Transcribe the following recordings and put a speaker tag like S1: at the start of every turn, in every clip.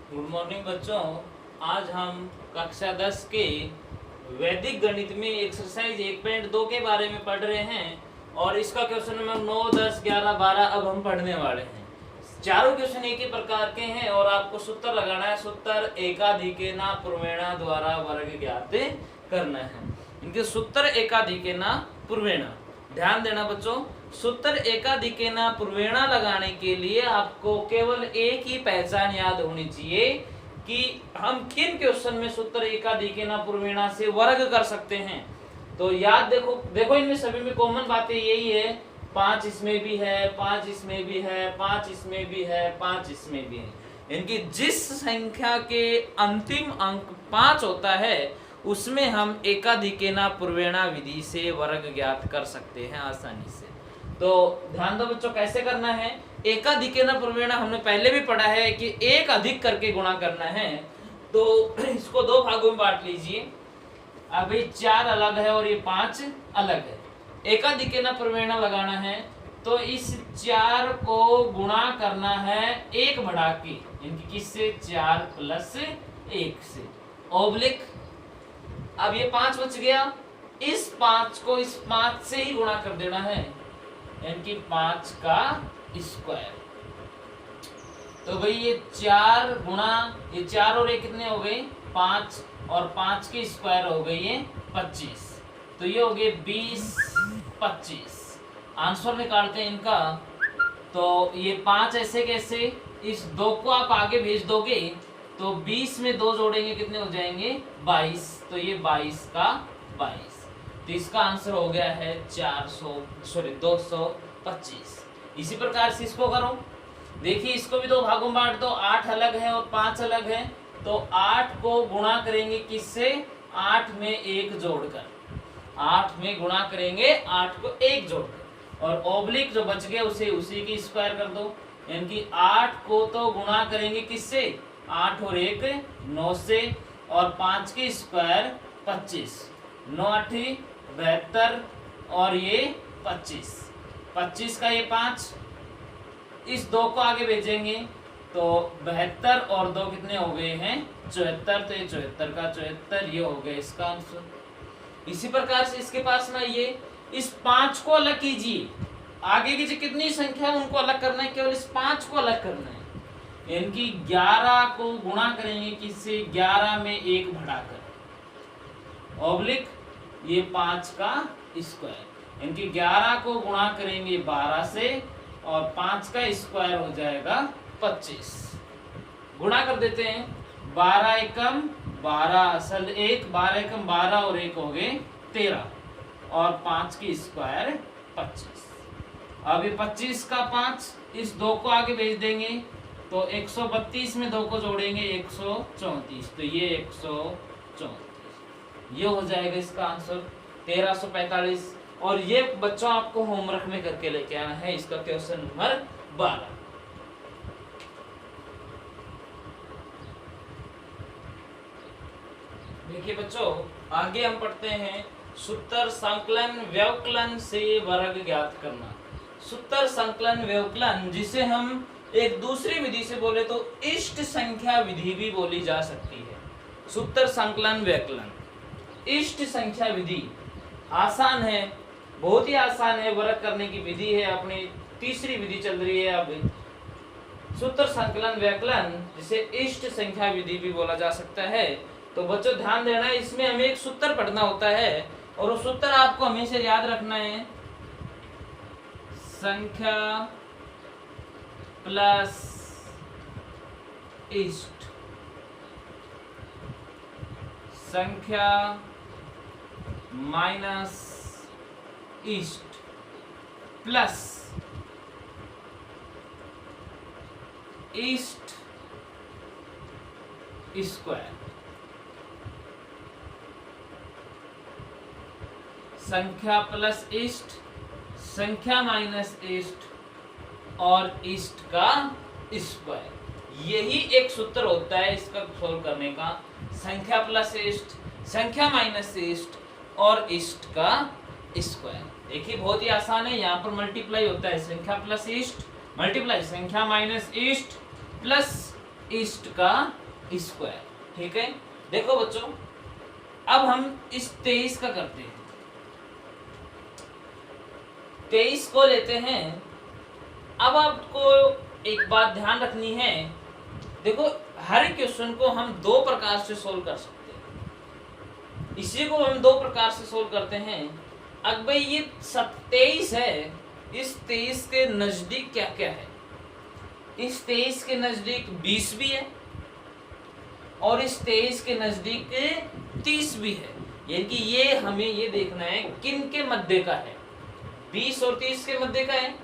S1: Good morning बच्चों। आज हम कक्षा 10 के वैदिक गणित में एक्सरसाइज 1.2 के बारे में पढ़ रहे हैं और इसका क्वेश्चन नंबर 9, 10, 11, 12 अब हम पढ़ने वाले हैं। चारों क्वेश्चन एक ही प्रकार के हैं और आपको सूत्र लगाना है। सूत्र एकाधिकेना पूर्वेणा द्वारा वर्ग ज्ञात करना है। इनके सूत्र एकाधिकेना पूर्वेणा, ध्यान देना बच्चों। सूत्र एकाधिकेना पूर्वेणा लगाने के लिए आपको केवल एक ही पहचान याद होनी चाहिए कि हम किन क्वेश्चन में सूत्र एकाधिकेना पूर्वेणा से वर्ग कर सकते हैं। तो याद देखो इनमें सभी में कॉमन बातें यही है। 5 इसमें भी है, 5 इसमें भी है, 5 इसमें भी है, 5 इसमें भी है। इनकी जिस संख्या के अंतिम अंक 5 होता है उसमें हम एकाधिकेना पूर्वेणा विधि से वर्ग ज्ञात कर सकते हैं आसानी से। तो ध्यान दो बच्चों, कैसे करना है। एकाधिकेना पूर्वेणा हमने पहले भी पढ़ा है कि एक अधिक करके गुणा करना है। तो इसको दो भागों में बांट लीजिए। अभी 4 अलग है और ये 5 अलग है। एकाधिकेना पूर्वेणा लगाना है तो इस 4 को गुणा करना है 1 बढ़ा के, इनकी किससे, 4 प्लस 1 से, ओब्लिक। अब ये 5 बच गया, इस 5 को इस 5 से ही गुणा कर देना है, यानी 5 का स्क्वायर। तो भाई ये 4 गुणा ये 4 और ये कितने हो गए, 5, और 5 के स्क्वायर हो गए ये 25। तो ये हो गए 20, 25। आंसर निकालते हैं इनका। तो ये 5 ऐसे कैसे, इस 2 को आप आगे भेज दोगे तो 20 में 2 जोड़ेंगे कितने हो जाएंगे, 22। तो ये 22 का 22। तो इसका आंसर हो गया है 225। इसी प्रकार से इसको करो। देखिए इसको भी दो भागों में बांट दो। 8 अलग है और 5 अलग है। तो 8 को गुणा करेंगे किससे, 8 में 1 जोड़कर। 8 में गुणा करेंगे 8 को 1 जोड़कर, और ओब्लिक जो बच गया उसे उसी की स्क्वायर कर दो। यानी कि 8 को तो गुणा करेंगे किससे, 8 और 1 9 से, और 5 के स्क्वायर 25। 9 8 72 और ये 25। 25 का ये 5, इस 2 को आगे भेजेंगे तो 72 और 2 कितने हो गए हैं, 74। तो ये 74 का 74, ये हो गया इसका आंसर। इसी प्रकार से इसके पास ना ये इस 5 को अलग कीजिए। आगे की जो कितनी संख्या है उनको अलग करना है, केवल इस 5 को अलग करना है। यानी 11 को गुणा करेंगे किससे, 11 में 1 बढ़ाकर, ओब्लिक ये 5 का स्क्वायर। इनकी 11 को गुणा करेंगे 12 से और 5 का स्क्वायर हो जाएगा 25। गुणा कर देते हैं। 12 एकम 12 असल 1, 12 एकम 12 और 1 हो गए 13, और 5 की स्क्वायर 25। अब ये 25 का 5, इस 2 को आगे भेज देंगे तो 132 में 2 को जोड़ेंगे 134। तो ये 134, ये हो जाएगा इसका आंसर 1345। और ये बच्चों आपको होमवर्क में करके लेके आना है, इसका क्वेश्चन नंबर 12। देखिए बच्चों, आगे हम पढ़ते हैं सूत्र संकलन व्यवकलन से वर्ग ज्ञात करना। सूत्र संकलन व्यवकलन, जिसे हम एक दूसरी विधि से बोले तो इष्ट संख्या विधि भी बोली जा सकती है। सूत्र संकलन व्यवकलन इष्ट संख्या विधि आसान है, बहुत ही आसान है, वर्ग करने की विधि है। अपनी तीसरी विधि चल रही है अब। सूत्र संकलन व्यवकलन जिसे इष्ट संख्या विधि भी बोला जा सकता है। तो बच्चों ध्यान देना है, इसमें हमें एक सूत्र पढ़ना होता है और वो सूत्र आपको हमेशा याद रखना है, संख्या प्लस इष्ट, संख्या माइनस इष्ट प्लस इष्ट स्क्वायर। संख्या प्लस इष्ट, संख्या माइनस इष्ट और इष्ट का स्क्वायर, यही एक सूत्र होता है इसका सोल्व करने का। संख्या प्लस इष्ट, संख्या माइनस इष्ट और इष्ट का स्क्वायर। देखिए बहुत ही आसान है, यहाँ पर मल्टीप्लाई होता है, संख्या प्लस इष्ट मल्टीप्लाई संख्या माइनस इष्ट प्लस ईस्ट का स्क्वायर। ठीक है, देखो बच्चों, अब हम इस 23 का करते हैं। 23 को लेते हैं। अब आपको एक बात ध्यान रखनी है, देखो हर क्वेश्चन को हम दो प्रकार से सोल्व कर सकते हैं। इसी को हम दो प्रकार से सोल्व करते हैं। अब भाई ये 23 है, इस 23 के नजदीक क्या क्या है? इस 23 के नजदीक 20 भी है और इस 23 के नजदीक 30 भी है। यानी कि ये हमें ये देखना है किन के मध्य का है, 20 और 30 के मध्य का है।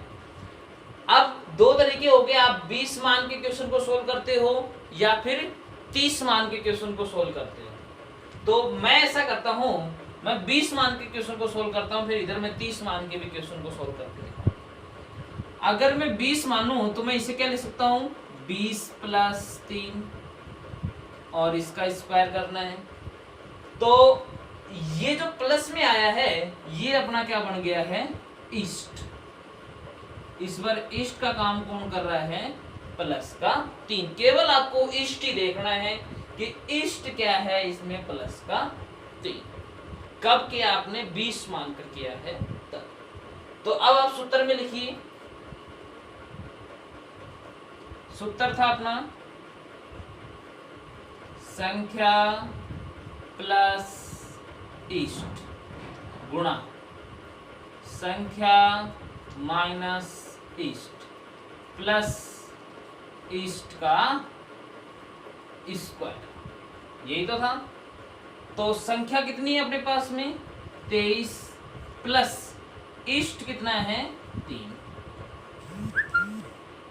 S1: अब दो तरीके हो गए, आप 20 मान के क्वेश्चन को सोल्व करते हो या फिर 30 मान के क्वेश्चन को सोल्व करते हो। तो मैं ऐसा करता हूं, मैं 20 मान के क्वेश्चन को सोल्व करता हूं, फिर इधर मैं 30 मान के भी क्वेश्चन को सोल्व करते हूं। अगर मैं 20 मानूं तो मैं इसे क्या लिख सकता हूं, 20 प्लस 3 और इसका स्क्वायर करना है। तो ये जो प्लस में आया है ये अपना क्या बन गया है, ईस्ट। इस बार ईस्ट का काम कौन कर रहा है, प्लस का 3। केवल आपको ईस्ट ही देखना है कि ईस्ट क्या है इसमें, प्लस का 3। कब किया आपने, 20 मानकर किया है तब। तो अब आप सूत्र में लिखिए, सूत्र था अपना संख्या प्लस ईस्ट गुणा संख्या माइनस ईस्ट प्लस ईस्ट का स्क्वायर। यही तो था। तो संख्या कितनी है अपने पास में, 23 प्लस ईस्ट कितना है, 3।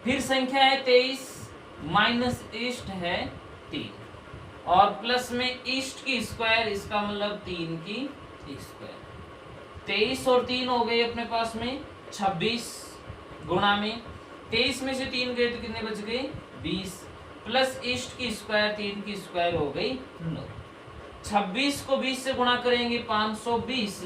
S1: फिर संख्या है 23 माइनस ईस्ट है 3 और प्लस में ईस्ट की स्क्वायर, इसका मतलब 3 की स्क्वायर। 23 और 3 हो गए अपने पास में 26 गुणा में 23 में से 3 गए तो कितने बच गए, 20 प्लस ईस्ट की स्क्वायर 3 की स्क्वायर हो गई 9। 26 को 20 से गुणा करेंगे 520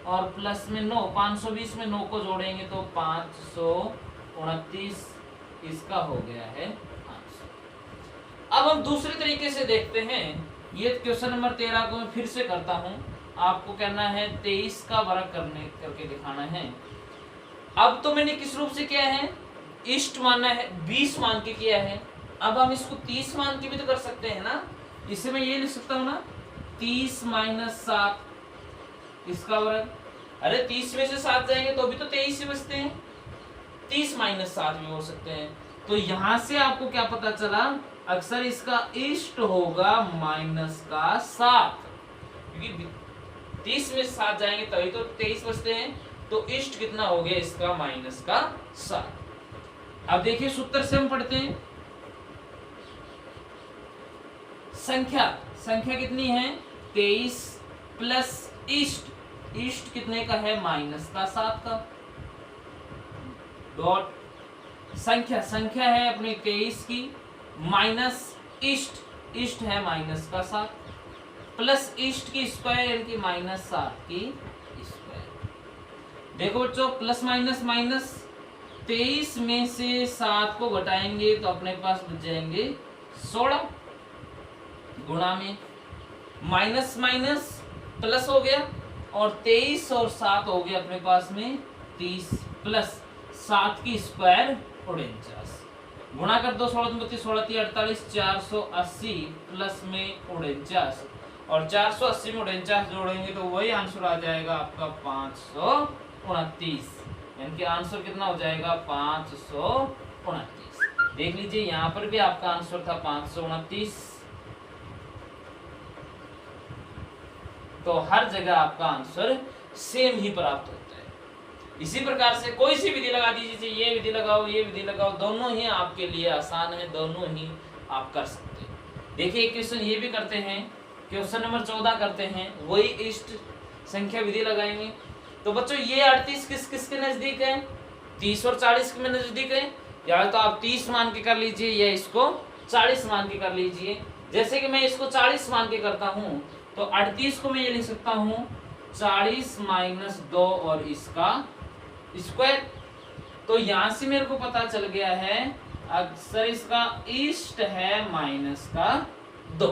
S1: और प्लस में 9, 520 में 9 को जोड़ेंगे तो 529, इसका हो गया है आंसर। अब हम दूसरे तरीके से देखते हैं। ये क्वेश्चन नंबर 13 को मैं फिर से करता हूं। आपको कहना है 23 का वर्ग करके दिखाना है। अब तो मैंने किस रूप से किया है, ईस्ट मानना है, 20 मान के किया है। अब हम इसको 30 मान के भी तो कर सकते हैं ना। इसे मैं ये लिख सकता हूँ ना, 30 माइनस 7 इसका वर्ग। अरे 30 में से 7 जाएंगे तो भी तो 23 से बचते हैं, 30 माइनस 7 भी हो सकते हैं। तो यहां से आपको क्या पता चला, अक्सर इसका ईस्ट होगा माइनस का 7, क्योंकि 30 में 7 जाएंगे तभी तो 23 बचते हैं। तो ईस्ट कितना हो गया इसका, माइनस का 7। अब देखिए सूत्र से हम पढ़ते हैं। संख्या कितनी है, 23 प्लस ईस्ट कितने का है, माइनस का 7 का। डॉट संख्या है अपनी 23 की, माइनस ईस्ट है माइनस का 7 प्लस ईस्ट की स्क्वायर यानी कि माइनस 7 की स्क्वायर। देखो बच्चों, प्लस माइनस माइनस, 23 में से 7 को घटाएंगे तो अपने पास बच जाएंगे 16 गुणा में माइनस माइनस प्लस हो गया और 23 और 7 हो गया अपने पास में 30 प्लस 7 की स्क्वायर 49 गुणा कर दो, 16 32 16 48 480 प्लस में 49 और 480 में 49 जोड़ेंगे तो वही आंसर आ जाएगा आपका 529। यानी कि आंसर कितना हो जाएगा, 529। देख लीजिए यहाँ पर भी आपका आंसर था 529। तो हर जगह आपका आंसर सेम ही प्राप्त होता है। इसी प्रकार से कोई सी विधि लगा दीजिए, ये विधि लगाओ ये विधि लगाओ, दोनों ही आपके लिए आसान है, दोनों ही आप कर सकते हैं। देखिए क्वेश्चन ये भी करते हैं, क्वेश्चन नंबर 14 करते हैं, वही ईस्ट संख्या विधि लगाएंगे। तो बच्चों ये 38 किस के नजदीक है, 30 और 40 के नजदीक है। या तो आप 30 मान के कर लीजिए या इसको 40 मान के कर लीजिए। जैसे कि मैं इसको 40 मान के करता हूँ तो 38 को मैं ये लिख सकता हूँ 40 माइनस 2 और इसका स्क्वायर। तो यहां से मेरे को पता चल गया है अक्सर इसका ईस्ट है माइनस का 2।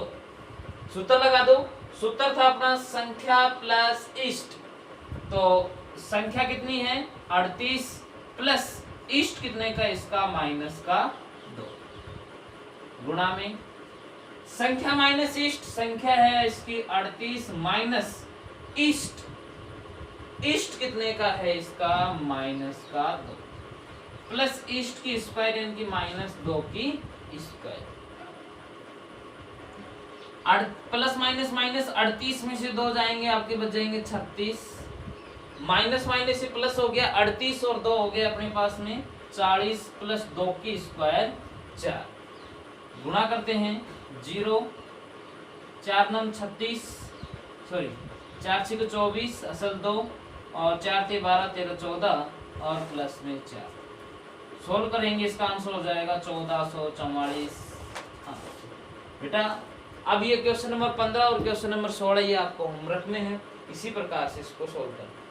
S1: सूत्र लगा दो। सूत्र था अपना संख्या प्लस ईस्ट। तो संख्या कितनी है 38 प्लस ईस्ट कितने का इसका माइनस का 2 गुणा में संख्या माइनस ईस्ट, संख्या है इसकी 38 माइनस ईस्ट, ईस्ट कितने का है इसका माइनस का 2 प्लस ईस्ट की स्क्वायर यानी कि माइनस 2 की स्क्वायर। प्लस माइनस माइनस 38 में से 2 जाएंगे आपके बच जाएंगे 36, माइनस माइनस से प्लस हो गया 38 और 2 हो गए अपने पास में 40 प्लस 2 की स्क्वायर 4 गुणा करते हैं 0 4 9 36 सॉरी 4 6 24 असल 2 और 4 थे 12 13 14 और प्लस में 4 सोल्व करेंगे इसका आंसर हो जाएगा 1444। बेटा अब ये क्वेश्चन नंबर 15 और क्वेश्चन नंबर 16 ये आपको होमवर्क में है, इसी प्रकार से इसको सोल्व करना।